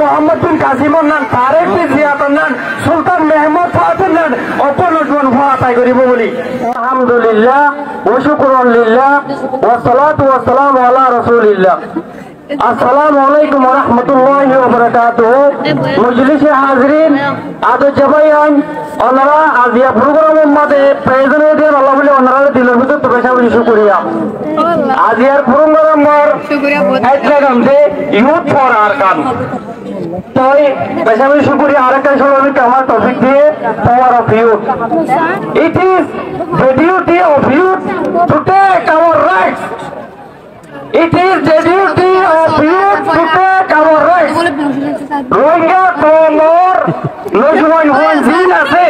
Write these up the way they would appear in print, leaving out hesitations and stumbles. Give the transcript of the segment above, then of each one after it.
মোহাম্মদ বিন কাসিমর নান, তারেক বিন জিয়াদর নান, সুলতান মেহমুদ ফাতের নান অপনজমান হওয়া আদায় করিব বলি। আলহামদুলিল্লাহ ওয়া শুকরান লিল্লাহ ওয়া সালাতু ওয়া সালামু আলা রাসূলিল্লাহ। আসসালামু আলাইকুম ওয়া রাহমাতুল্লাহি ওয়া বারাকাতুহু। মজলিসে হাজিরিন আদো জবায়ান ওনারা আজিয়া প্রোগ্রামের মধ্যে প্রয়োজনে দিয়ে আল্লাহ বলে ওনারা দিলের ভিতর তো বেশা বেশি শুকরিয়া। আজিয়ার প্রোগ্রামের headline the youth for Arakan. তাই বেশা বেশি শুকরিয়া আরকান সবাইকে আমার টপিক দিয়ে power of youth. It is the duty of youth to take our rights. It is the duty of youth to take our rights. Rohingya Tomor Nojwan Hwan Zin আছে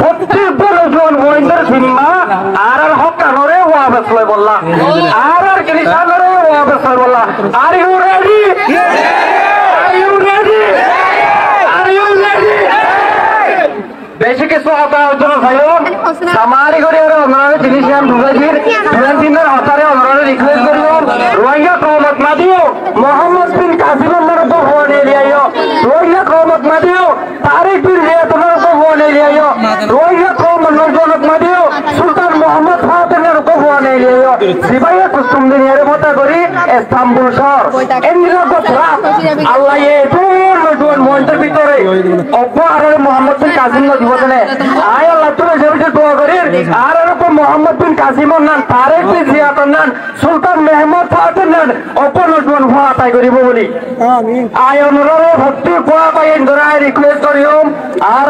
প্রত্যেকটা নজওয়ান ওয়াইন্দার cinema আর হক কানরে ওয়াবাস লয় বললা আর কৃষ্ণরে ওয়াবাস লয় বললা। Are you ready? Are you ready? Are you ready? বেশি কিছু কথা আলোচনা ভাইও সামারি করে আর আমরা জিনিস নাম ঢুকাইছির দুজন তিনজন হতারে আমরা রিকোয়েস্ট করিব রোহিঙ্গা কওমত না দিও মোহাম্মদ বিন কাসিমের নাম তো ফোনে লিয়াইও। রোহিঙ্গা কওমত না দিও তারেক বিন জিয়াদর নাম তো ফোনে লিয়াইও। রোহিঙ্গা কওমত নজরত না দিও সুলতান মোহাম্মদ ফাতের নাম তো ফোনে লিয়াইও। সিবাইয়া কুস্তুম দিনের মত করি ইস্তাম্বুল শহর এন্ডিলা কথা আল্লাহ এ দূর নজওয়ান মন্দির ভিতরে অপর মোহাম্মদ বিন কাসিম না দিবনে আয় আল্লাহ তুমি যেটা দোয়া করি আর এরকম মোহাম্মদ বিন কাসিমর নান, তারেক বিন জিয়াদর নান, সুলতান মেহমুদ ফাতের নান অপনজমান হওয়া আদায় করিব বলি। আমিন। আয় অনুরোধ ভক্তি কোয়া পাই ধরায় রিকোয়েস্ট করিম আর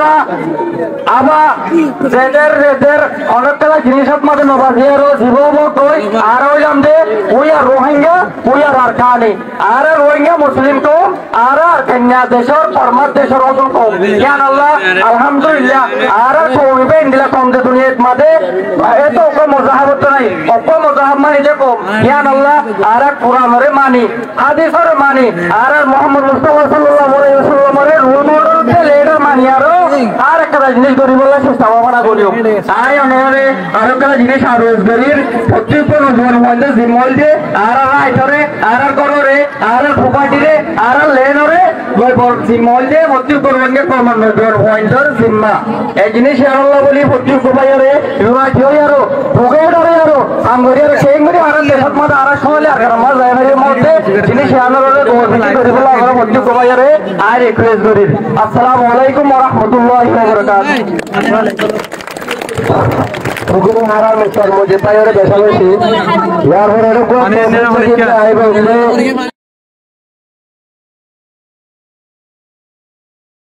আবা যেদের অনেকটা জিনিসত মধ্যে নবাজিয়ার জীবব কই আর হইলাম দে ওই আর রোহিঙ্গা ওই আর আরকানি আর রোহিঙ্গা মুসলিম তো আর কন্যা দেশের পরমাত দেশের অদল কম জ্ঞান আল্লাহ আলহামদুলিল্লাহ আর কইবে ইন্ডিয়া কম দে দুনিয়াত মাঝে এত কম মজাহাবত নাই অপ মজাহাব মানি যে কম জ্ঞান আল্লাহ আর কোরআনরে মানি হাদিসরে মানি আর মুহাম্মদ মুস্তাফা সাল্লাল্লাহু আলাইহি ওয়াসাল্লামের রুল মডেল লেডার মানি আর একটা জিনিস করি বলে চেষ্টা ভাবনা করিও। তাই অনুরোধে আর একটা জিনিস আর রোজগারির প্রত্যেক নজওয়ান মধ্যে জিম্মল দিয়ে আর রাইটরে আর কররে আর প্রপার্টিরে আর লেনরে জিম্মল দিয়ে প্রত্যেক রোজগার কমান নজওয়ান পয়েন্টার জিম্মা এই জিনিস আল্লাহ বলি প্রত্যেক বাইরে ইউনাইট হই আর ভোগেডরে আর আমগরিয়ার সেইগরি আর দেশত মধ্যে আর সময় আর আমার জায়গার মধ্যে জিনিস আনরে দোয়া করি বলে আর প্রত্যেক বাইরে আর রিকোয়েস্ট করি। আসসালামু আলাইকুম ওয়া রাহমাতুল্লাহি ওয়া বারাকাতুহু। হুকুম হারাম মুসলমান যে পায়রে বেশা বেশি ইয়ার পরে